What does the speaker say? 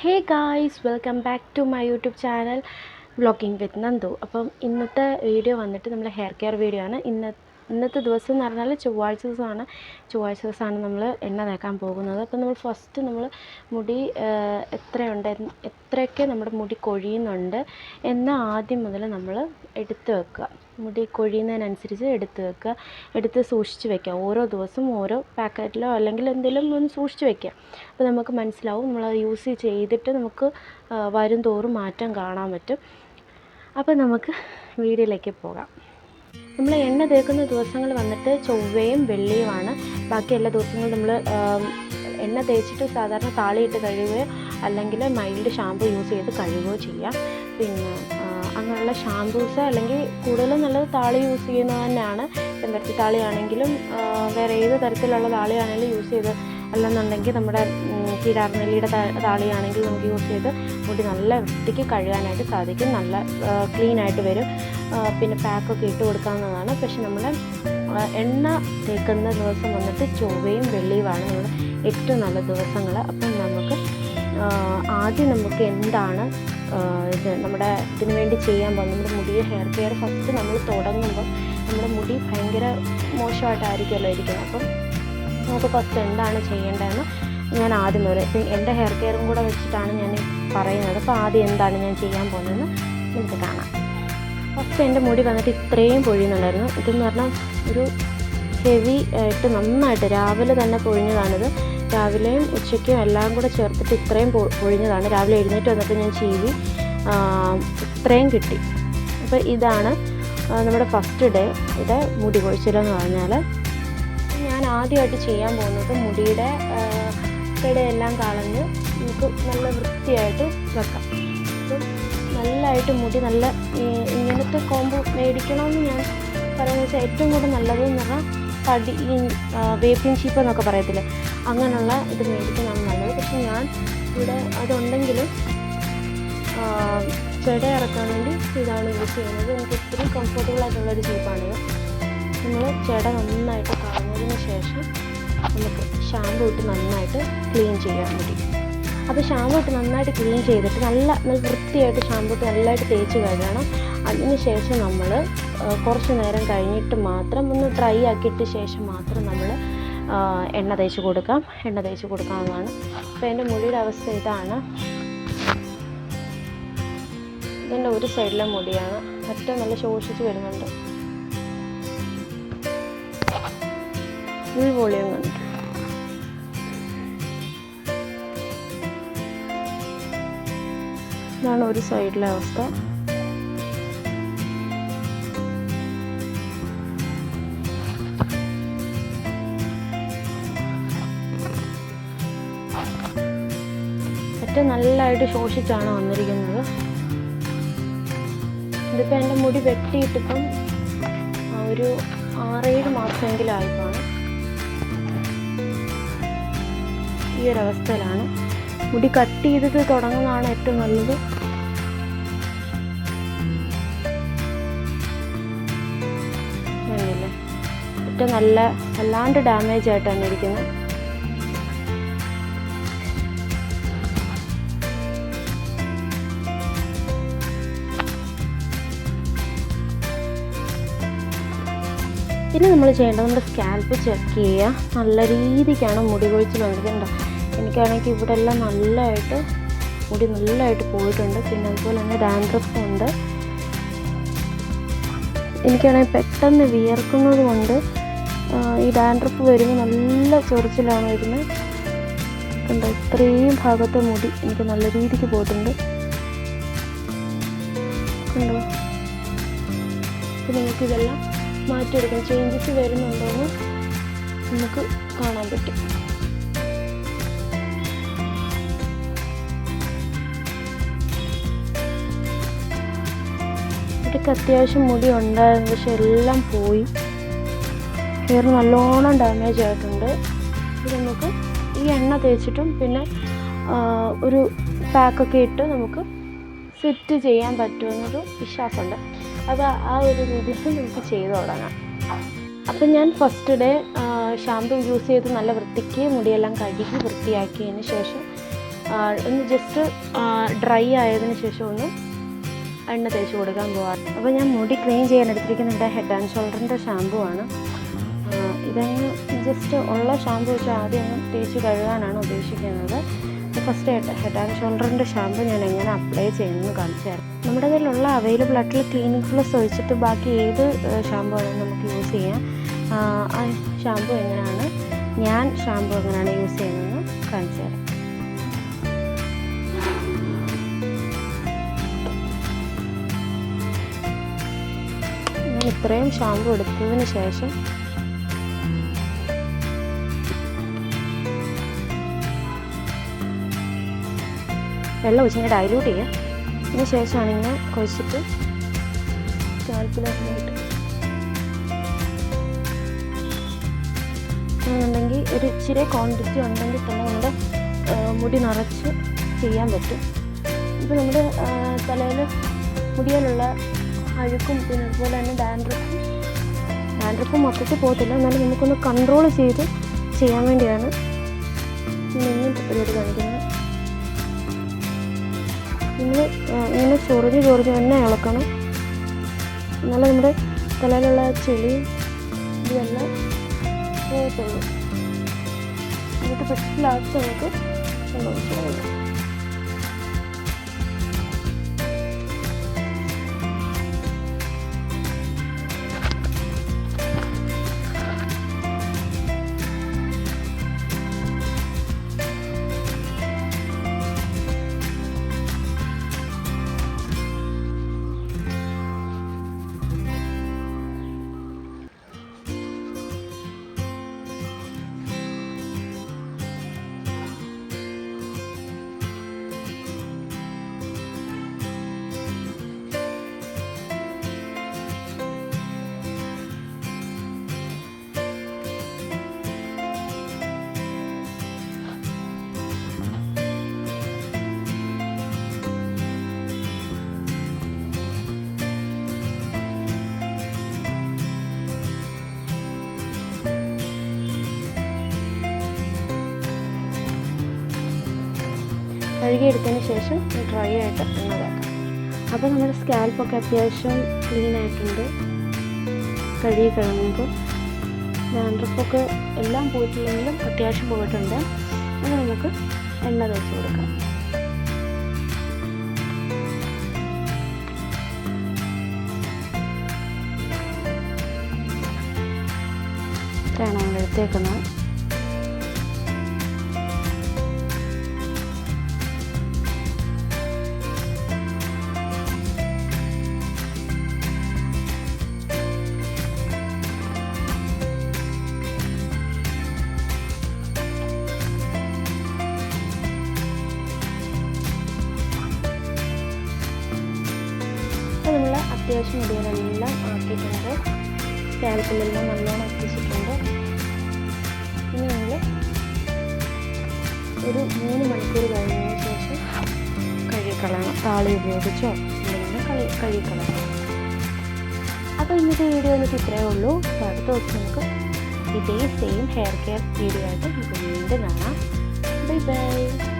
Hey guys, welcome back to my YouTube channel vlogging with Nandu. അപ്പം ഇന്നത്തെ video വന്നിട്ട് നമ്മൾ ഹെയർ കെയർ വീഡിയോ ആണ്. ഇന്നത്തെ ദിവസം എന്ന് പറഞ്ഞാൽ ചൊവ്വാഴ്ച ദിവസമാണ് നമ്മൾ എണ്ണ തേക്കാൻ പോകുന്നത്. അപ്പം നമ്മൾ ഫസ്റ്റ് മുടി എത്രയൊക്കെ നമ്മുടെ മുടി കൊഴിയുന്നുണ്ട് എന്ന് ആദ്യം മുതൽ നമ്മൾ എടുത്ത് വെക്കുക. മുടി കൊഴിയുന്നതിനനുസരിച്ച് എടുത്ത് സൂക്ഷിച്ച് വെക്കുക. ഓരോ ദിവസവും ഓരോ പാക്കറ്റിലോ അല്ലെങ്കിൽ എന്തെങ്കിലും ഒന്ന് സൂക്ഷിച്ച് വെക്കുക. അപ്പോൾ നമുക്ക് മനസ്സിലാവും, നമ്മളത് യൂസ് ചെയ്തിട്ട് നമുക്ക് വരും തോറും മാറ്റം കാണാൻ പറ്റും. അപ്പോൾ നമുക്ക് വീഡിയോയിലേക്ക് പോകാം. നമ്മൾ എണ്ണ തേക്കുന്ന ദിവസങ്ങൾ വന്നിട്ട് ചൊവ്വയും വെള്ളിയുമാണ്. ബാക്കി എല്ലാ ദിവസങ്ങളും നമ്മൾ എണ്ണ തേച്ചിട്ട് സാധാരണ താളിയിട്ട് കഴുകുകയോ അല്ലെങ്കിൽ മൈൽഡ് ഷാമ്പു യൂസ് ചെയ്ത് കഴുകുകയോ ചെയ്യാം. പിന്നെ അങ്ങനെയുള്ള ഷാമ്പൂസ് അല്ലെങ്കിൽ കൂടുതലും നല്ലത് താളി യൂസ് ചെയ്യുന്നത് തന്നെയാണ്. ചെമ്പരത്തി താളിയാണെങ്കിലും വേറെ ഏത് തരത്തിലുള്ള താളിയാണെങ്കിലും യൂസ് ചെയ്ത്, അല്ലെന്നുണ്ടെങ്കിൽ നമ്മുടെ കീടാർനെല്ലിയുടെ താളിയാണെങ്കിൽ നമുക്ക് യൂസ് ചെയ്ത് മുടി നല്ല വൃത്തിക്ക് കഴുകാനായിട്ട് സാധിക്കും. നല്ല ക്ലീനായിട്ട് വരും. പിന്നെ പാക്കൊക്കെ ഇട്ട് കൊടുക്കാവുന്നതാണ്. പക്ഷെ നമ്മൾ എണ്ണ തേക്കുന്ന ദിവസം വന്നിട്ട് ചൊവ്വയും വെള്ളിയുമാണ് നമ്മൾ ഏറ്റവും നല്ല ദിവസങ്ങൾ. അപ്പം നമുക്ക് എന്താണ് നമ്മുടെ ഇതിനു വേണ്ടി ചെയ്യാൻ പോകുന്നത്, നമ്മുടെ മുടിയെ ഹെയർ കെയർ ഫസ്റ്റ് നമ്മൾ തുടങ്ങുമ്പോൾ നമ്മുടെ മുടി ഭയങ്കര മോശമായിട്ടായിരിക്കുമല്ലോ ഇരിക്കുന്നത്. അപ്പം നമുക്ക് ഫസ്റ്റ് എന്താണ് ചെയ്യേണ്ടതെന്ന് ഞാൻ ആദ്യം മുതൽ എൻ്റെ ഹെയർ കെയറും കൂടെ വെച്ചിട്ടാണ് ഞാൻ പറയുന്നത്. അപ്പോൾ ആദ്യം എന്താണ് ഞാൻ ചെയ്യാൻ പോകുന്നതെന്ന് നമുക്ക് കാണാം. ഫസ്റ്റ് എൻ്റെ മുടി വന്നിട്ട് ഇത്രയും പൊഴിയുന്നുണ്ടായിരുന്നു. ഇതെന്ന് പറഞ്ഞാൽ ഒരു ഹെവി ആയിട്ട് നന്നായിട്ട് രാവിലെ തന്നെ പൊഴിഞ്ഞതാണിത്. രാവിലെയും ഉച്ചയ്ക്കും എല്ലാം കൂടെ ചേർത്തിട്ട് ഇത്രയും പൊഴിഞ്ഞതാണ്. രാവിലെ എഴുന്നേറ്റ് വന്നിട്ട് ഞാൻ ചീവി ഇത്രയും കിട്ടി. അപ്പോൾ ഇതാണ് നമ്മുടെ ഫസ്റ്റ് ഡേ മുടി കൊഴിച്ചിലെന്ന് പറഞ്ഞാൽ. ഞാൻ ആദ്യമായിട്ട് ചെയ്യാൻ പോകുന്നത് മുടിയുടെ ഇടയെല്ലാം കളഞ്ഞ് നമുക്ക് നല്ല വൃത്തിയായിട്ട് വെക്കാം. അപ്പം നല്ലതായിട്ട് മുടി നല്ല ഇങ്ങനത്തെ കോമ്പ് മേടിക്കണമെന്ന് ഞാൻ പറയുന്നത് വെച്ചാൽ ഏറ്റവും കൂടുതൽ നല്ലതെന്ന് പറഞ്ഞാൽ വേപ്പിൻ ചീപ്പ് എന്നൊക്കെ പറയത്തില്ലേ, അങ്ങനെയുള്ള ഇത് മേടിക്കുന്നതാണ് നല്ലത്. പക്ഷെ ഞാൻ ഇവിടെ അതുണ്ടെങ്കിലും ചെട ഇറക്കാൻ വേണ്ടി ഇതാണ് യൂസ് ചെയ്യുന്നത്. എനിക്ക് ഒത്തിരി കംഫർട്ടബിൾ ആയിട്ടുള്ളൊരു ചീപ്പാണിത്. നമ്മൾ ചെട നന്നായിട്ട് കളഞ്ഞതിന് ശേഷം നമുക്ക് ഷാമ്പു ഇട്ട് നന്നായിട്ട് ക്ലീൻ ചെയ്യാൻ മുടി. അപ്പോൾ ഷാമ്പു ഇട്ട് നന്നായിട്ട് ക്ലീൻ ചെയ്തിട്ട് നല്ല വൃത്തിയായിട്ട് ഷാമ്പു ഇട്ട് നല്ലതായിട്ട് തേച്ച് കഴുകണം. അതിന് ശേഷം നമ്മൾ കുറച്ച് നേരം കഴിഞ്ഞിട്ട് മാത്രം ഒന്ന് ഡ്രൈ ആക്കിയിട്ട് ശേഷം മാത്രം നമ്മൾ എണ്ണ തേച്ച് കൊടുക്കാവുന്നതാണ്. അപ്പോൾ എൻ്റെ മുടിയുടെ അവസ്ഥ ഇതാണ്. ഇതിൻ്റെ ഒരു സൈഡിലെ മുടിയാണ്, ഏറ്റവും നല്ല ശോഷിച്ച് വരുന്നുണ്ട്. ഫുൾ വോളിയം കണ്ടു. ഇതാണ് ഒരു സൈഡിലെ അവസ്ഥ. ഏറ്റവും നല്ലതായിട്ട് ശോഷിച്ചാണ് വന്നിരിക്കുന്നത്. ഇതിപ്പോൾ എൻ്റെ മുടി വെട്ടിയിട്ടിപ്പം ഒരു 6-7 മാസമെങ്കിലും ആയിപ്പാണ്. ഈ ഒരവസ്ഥയിലാണ്. മുടി കട്ട് ചെയ്തിട്ട് തുടങ്ങുന്നതാണ് ഏറ്റവും നല്ലത്. അങ്ങനെയല്ലേ, ഏറ്റവും വല്ലാണ്ട് ഡാമേജ് ആയിട്ടാണ് ഇരിക്കുന്നത്. പിന്നെ നമ്മൾ ചെയ്യേണ്ടത് നമ്മുടെ സ്കാൽപ്പ് ചെക്ക് ചെയ്യുക. നല്ല രീതിക്കാണ് മുടി കൊഴിച്ചിൽ വന്നിട്ടുണ്ടോ. എനിക്കാണെങ്കിൽ ഇവിടെ എല്ലാം മുടി നല്ലതായിട്ട് പോയിട്ടുണ്ട്. പിന്നെ അതുപോലെ തന്നെ ഡാൻഡ്രഫും ഉണ്ട്. എനിക്കാണെങ്കിൽ പെട്ടെന്ന് വിയർക്കുന്നത് കൊണ്ട് ഈ ഡാൻഡ്രഫ് വരുമ്പോൾ നല്ല ചൊറിച്ചിലാണ് വരുന്നത്. കണ്ടോ, ഇത്രയും ഭാഗത്തെ മുടി എനിക്ക് നല്ല രീതിക്ക് പോയിട്ടുണ്ട്. കണ്ടോ, അപ്പോൾ നിങ്ങൾക്കിതെല്ലാം മാറ്റിയെടുക്കാം. ചേഞ്ചസ് വരുന്നുണ്ടോയെന്ന് നമുക്ക് കാണാൻ പറ്റും. എനിക്ക് അത്യാവശ്യം മുടി ഉണ്ടായിരുന്നു, പക്ഷെ എല്ലാം പോയി. ഹെയർ നല്ലോണം ഡാമേജ് ആയിട്ടുണ്ട്. ഇത് നമുക്ക് ഈ എണ്ണ തേച്ചിട്ടും പിന്നെ ഒരു പാക്കൊക്കെ ഇട്ട് നമുക്ക് സെറ്റ് ചെയ്യാൻ പറ്റുമെന്നൊരു വിശ്വാസമുണ്ട്. അപ്പോൾ ആ ഒരു രീതിയിൽ നമുക്ക് ചെയ്ത് തുടങ്ങാം. അപ്പം ഞാൻ ഫസ്റ്റ് ഡേ ഷാമ്പു യൂസ് ചെയ്ത് നല്ല വൃത്തിക്ക് മുടിയെല്ലാം കഴുകി വൃത്തിയാക്കിയതിന് ശേഷം ഒന്ന് ജസ്റ്റ് ഡ്രൈ ആയതിനു ശേഷം ഒന്ന് എണ്ണ തേച്ച് കൊടുക്കാൻ പോകാറ്. അപ്പോൾ ഞാൻ മുടി ക്ലീൻ ചെയ്യാൻ എടുത്തിരിക്കുന്നത് ഹെഡ് ആൻഡ് ഷോൾഡറിൻ്റെ ഷാമ്പു ആണ്. ഇതങ്ങ് ജസ്റ്റ് ഉള്ള ഷാമ്പു വെച്ച് ആദ്യം ഒന്ന് തേച്ച് കഴുകാനാണ് ഉദ്ദേശിക്കുന്നത്. ഫസ്റ്റ് ഹെഡ് ആൻഡ് ഷോൾഡറിൻ്റെ ഷാമ്പു ഞാൻ എങ്ങനെ അപ്ലൈ ചെയ്യുന്നത് കാണിച്ചു തരാം. നമ്മുടെ കയ്യിലുള്ള അവൈലബിൾ ആയിട്ടുള്ള ക്ലീനിക് പ്ലസ് ഒഴിച്ചിട്ട് ബാക്കി ഏത് ഷാമ്പു ആണെങ്കിലും നമുക്ക് യൂസ് ചെയ്യാം. ആ ഷാമ്പു എങ്ങനെയാണ് യൂസ് ചെയ്യുന്നതെന്ന് കാണിച്ചു തരാം. ഞാൻ ഇത്രയും ഷാമ്പു എടുത്തതിന് ശേഷം വെള്ളം ഒഴിച്ചിങ്ങനെ ഡൈല്യൂട്ട് ചെയ്യുക. അതിന് ശേഷമാണ് ഇങ്ങനെ കുഴച്ചിട്ട് സ്കാൽപ്പിലായിട്ട് എന്നുണ്ടെങ്കിൽ ഒരു ഇച്ചിരി ക്വാണ്ടിറ്റി ഉണ്ടെങ്കിൽ തന്നെ നമ്മുടെ മുടി നിറച്ച് ചെയ്യാൻ പറ്റും. ഇപ്പോൾ നമ്മുടെ തലയിൽ മുടിയിലുള്ള അഴുക്കും പിന്നെ അതുപോലെ തന്നെ ഡാൻഡ്രഫും മൊത്തത്തിൽ പോകത്തില്ല. എന്നാലും നമുക്കൊന്ന് കൺട്രോൾ ചെയ്ത് ചെയ്യാൻ വേണ്ടിയാണ് ഇങ്ങനത്തെ പരിപാടി കാണിക്കുന്നത്. നമ്മൾ ഇങ്ങനെ ചൊറിഞ്ഞ് തന്നെ ഇളക്കണം. എന്നാലും നമ്മുടെ തലയിലുള്ള ചെളിയും ഇതെല്ലാം പോകത്തുള്ളൂ. എന്നിട്ട് പെട്ടെന്ന് ലാസ്റ്റ് നമുക്ക് ഒഴിച്ചു. കഴുകിയെടുത്തതിന് ശേഷം ഡ്രൈ ആയിട്ട് എണ്ണതാക്കാം. അപ്പോൾ നമ്മുടെ സ്കാൽപ്പൊക്കെ അത്യാവശ്യം ക്ലീൻ ആയിട്ടുണ്ട്. കഴുകി കഴിയുമ്പോൾ ഡാൻഡ്രഫൊക്കെ എല്ലാം പോയിട്ടില്ലെങ്കിലും അത്യാവശ്യം പോയിട്ടുണ്ട്. അത് നമുക്ക് എണ്ണ തേച്ച് കൊടുക്കാം. ഇത്രയാണ് നമ്മൾ എടുത്തേക്കുന്നത്. അത്യാവശ്യം മുടികളെല്ലാം ആക്കിയിട്ടുണ്ട്. സ്കാൽപ്പിലെല്ലാം നല്ലോണം എത്തിച്ചിട്ടുണ്ട്. ഇനി നമ്മൾ ഒരു 3 മണിക്കൂർ കഴിഞ്ഞതിന് ശേഷം കഴുകിക്കളയണം. താളി ഉപയോഗിച്ചോ എന്തെങ്കിലും കഴുകിക്കളയണം. അപ്പോൾ ഇന്നത്തെ വീഡിയോ എന്നിട്ട് ഇത്രയേ ഉള്ളൂ. അപ്പോൾ അടുത്ത ദിവസം നമുക്ക് ഇതേ സെയിം ഹെയർ കെയർ വീഡിയോ ആയിട്ട് നമുക്ക് വീണ്ടും കാണാം. Bye bye.